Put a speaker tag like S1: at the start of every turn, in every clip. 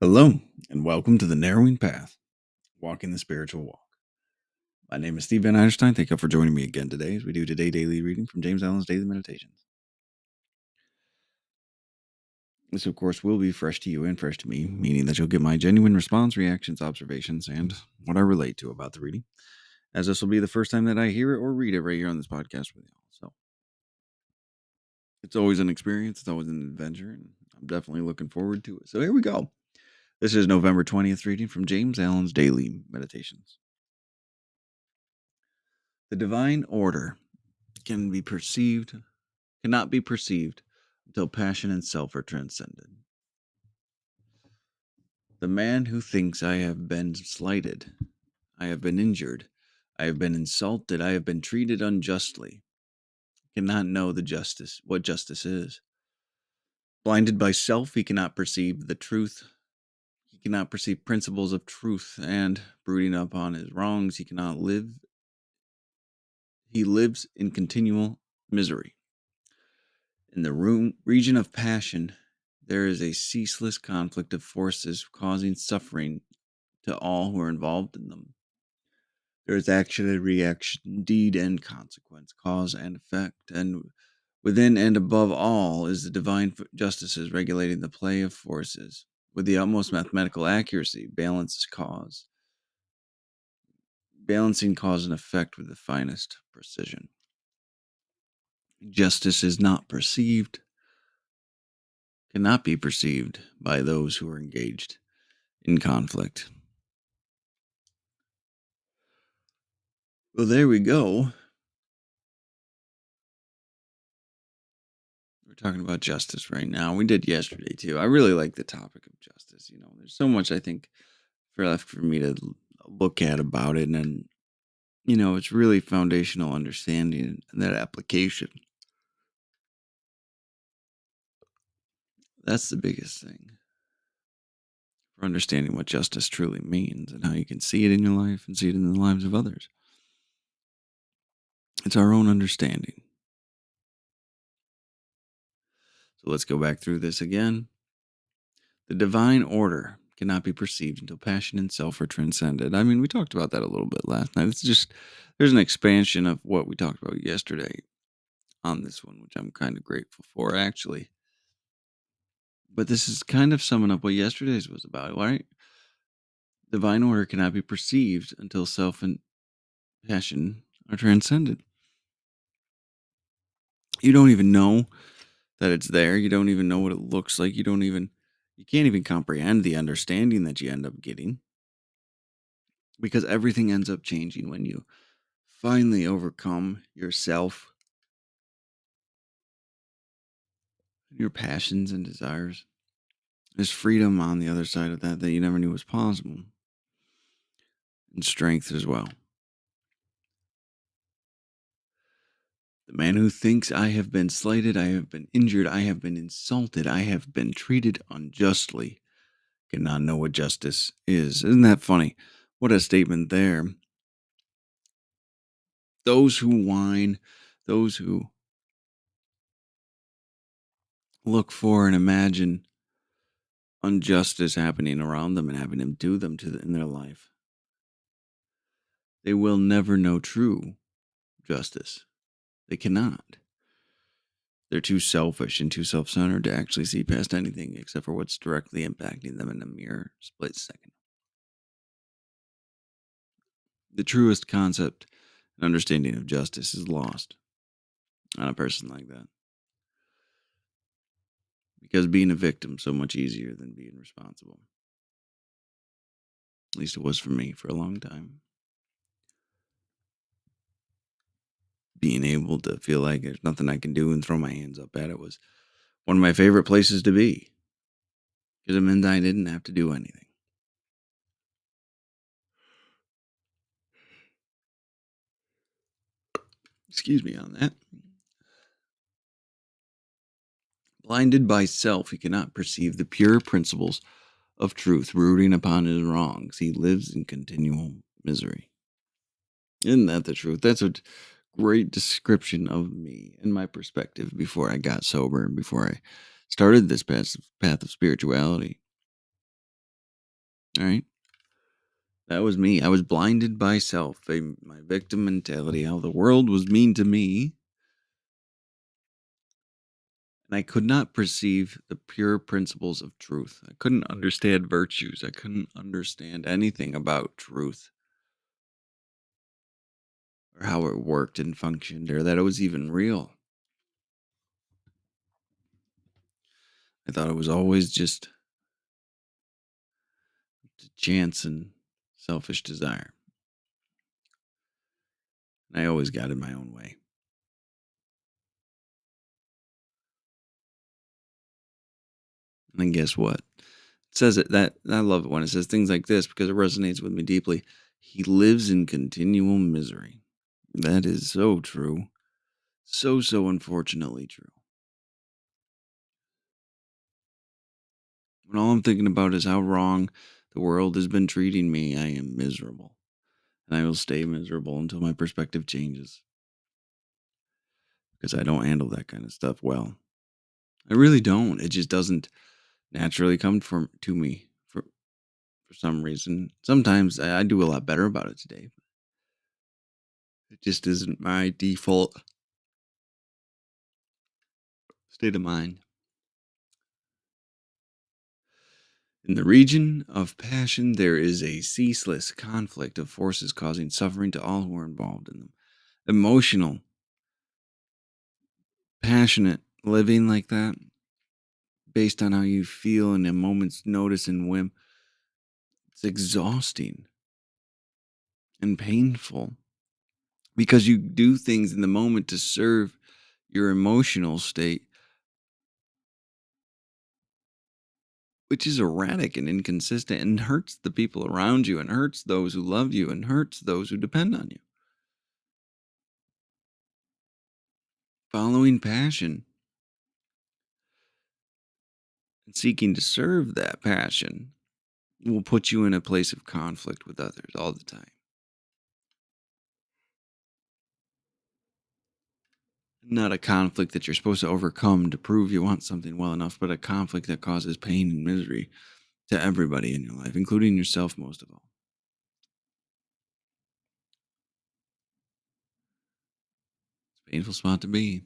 S1: Hello, and welcome to the Narrowing Path, Walking the Spiritual Walk. My name is Steve Van Einstein. Thank you for joining me again today as we do today daily reading from James Allen's Daily Meditations. This, of course, will be fresh to you and fresh to me, meaning that you'll get my genuine response, reactions, observations, and what I relate to about the reading, as this will be the first time that I hear it or read it right here on this podcast with y'all. So it's always an experience, it's always an adventure, and I'm definitely looking forward to it. So here we go. This is November 20th reading from James Allen's Daily Meditations. The divine order cannot be perceived until passion and self are transcended. The man who thinks I have been slighted, I have been injured, I have been insulted, I have been treated unjustly, cannot know what justice is. Blinded by self, he cannot perceive the truth. He cannot perceive principles of truth, and brooding upon his wrongs, he cannot live. He lives in continual misery. In the region of passion, there is a ceaseless conflict of forces causing suffering to all who are involved in them. There is action and reaction, deed and consequence, cause and effect, and within and above all is the divine justices regulating the play of forces. With the utmost mathematical accuracy, balancing cause and effect with the finest precision. Justice is not perceived, cannot be perceived by those who are engaged in conflict. Well, there we go. We're talking about justice right now. We did yesterday too. I really like the topic of justice. There's so much I think left for me to look at about it, and it's really foundational understanding and that application. That's the biggest thing for understanding what justice truly means and how you can see it in your life and see it in the lives of others. It's our own understanding. So let's go back through this again. The divine order cannot be perceived until passion and self are transcended. I mean, we talked about that a little bit last night. There's an expansion of what we talked about yesterday on this one, which I'm kind of grateful for, actually. But this is kind of summing up what yesterday's was about, right? Divine order cannot be perceived until self and passion are transcended. You don't even know that it's there. You don't even know what it looks like. You can't even comprehend the understanding that you end up getting, because everything ends up changing when you finally overcome yourself, your passions and desires. There's freedom on the other side of that you never knew was possible, and strength as well. The man who thinks I have been slighted, I have been injured, I have been insulted, I have been treated unjustly, cannot know what justice is. Isn't that funny? What a statement there. Those who whine, those who look for and imagine injustice happening around them and having them do them in their life, they will never know true justice. They cannot. They're too selfish and too self-centered to actually see past anything except for what's directly impacting them in a mere split second. The truest concept and understanding of justice is lost on a person like that, because being a victim is so much easier than being responsible. At least it was for me for a long time. Being able to feel like there's nothing I can do and throw my hands up at it was one of my favorite places to be, because it meant I didn't have to do anything. Excuse me on that. Blinded by self, he cannot perceive the pure principles of truth rooting upon his wrongs. He lives in continual misery. Isn't that the truth? That's a great description of me and my perspective before I got sober and before I started this path of spirituality. All right. That was me. I was blinded by self, my victim mentality, how the world was mean to me, and I could not perceive the pure principles of truth. I couldn't understand virtues. I couldn't understand anything about truth or how it worked and functioned or that it was even real. I thought it was always just chance and selfish desire. And I always got in my own way. And then guess what? It says it that I love it when it says things like this because it resonates with me deeply. He lives in continual misery. That is so true. So unfortunately true. When all I'm thinking about is how wrong the world has been treating me, I am miserable. And I will stay miserable until my perspective changes. Because I don't handle that kind of stuff well. I really don't. It just doesn't naturally come from to me for some reason. Sometimes I do a lot better about it today. It just isn't my default state of mind. In the region of passion, there is a ceaseless conflict of forces causing suffering to all who are involved in them. Emotional, passionate living like that, based on how you feel in a moment's notice and whim, it's exhausting and painful because you do things in the moment to serve your emotional state, which is erratic and inconsistent and hurts the people around you and hurts those who love you and hurts those who depend on you. Following passion and seeking to serve that passion will put you in a place of conflict with others all the time. Not a conflict that you're supposed to overcome to prove you want something well enough, but a conflict that causes pain and misery to everybody in your life, including yourself most of all. It's a painful spot to be.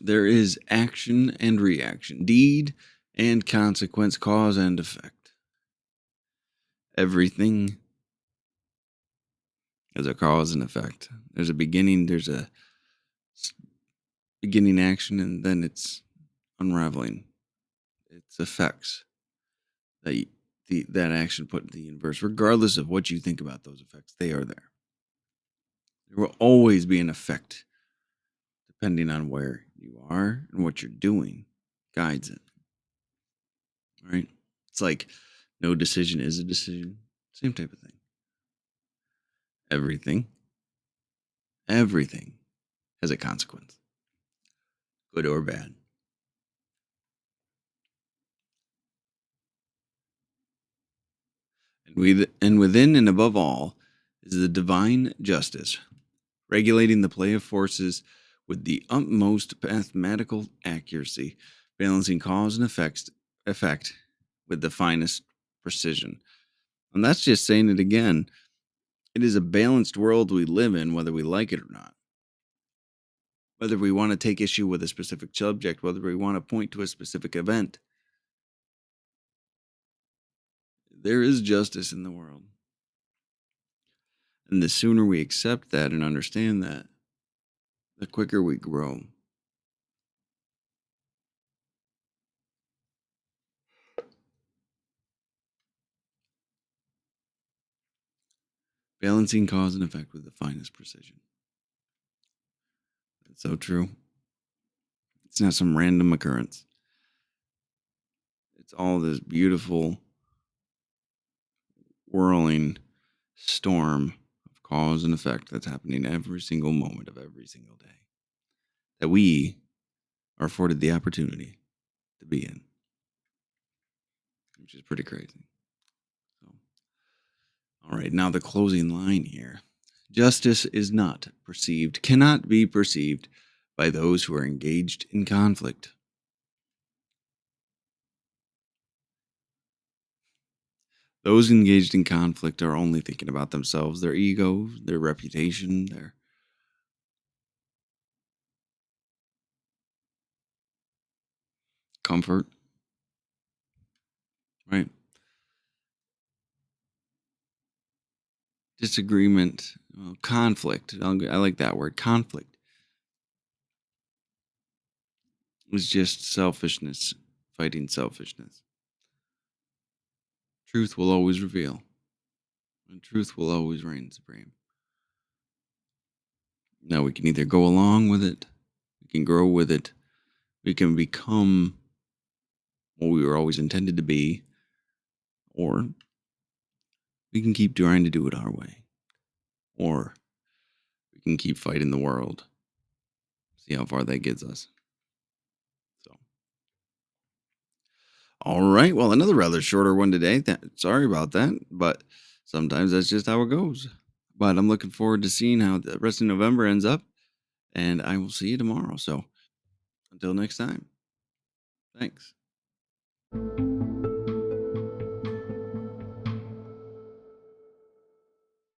S1: There is action and reaction, deed and consequence, cause and effect. Everything has a cause and effect. There's a beginning, there's a beginning action, and then it's unraveling. It's effects that that action put in the universe, regardless of what you think about those effects, they are there. There will always be an effect, depending on where you are and what you're doing, guides it. Right? It's like no decision is a decision. Same type of thing. Everything, everything has a consequence, good or bad. And within and above all is the divine justice, regulating the play of forces with the utmost mathematical accuracy, balancing cause and effect with the finest precision. And that's just saying it again. It is a balanced world we live in, whether we like it or not. Whether we want to take issue with a specific subject, whether we want to point to a specific event, there is justice in the world. And the sooner we accept that and understand that, the quicker we grow. Balancing cause and effect with the finest precision. That's so true. It's not some random occurrence. It's all this beautiful, whirling storm of cause and effect that's happening every single moment of every single day that we are afforded the opportunity to be in, which is pretty crazy. So, all right, now the closing line here. Justice is not perceived, cannot be perceived by those who are engaged in conflict. Those engaged in conflict are only thinking about themselves, their ego, their reputation, their comfort, right? Disagreement, conflict. I like that word. Conflict is just selfishness fighting selfishness. Truth will always reveal, and truth will always reign supreme. Now we can either go along with it, we can grow with it, we can become what we were always intended to be, or we can keep trying to do it our way, or we can keep fighting the world, see how far that gets us. So, all right. Well, another rather shorter one today. Sorry about that, but sometimes that's just how it goes. But I'm looking forward to seeing how the rest of November ends up, and I will see you tomorrow. So, until next time, thanks.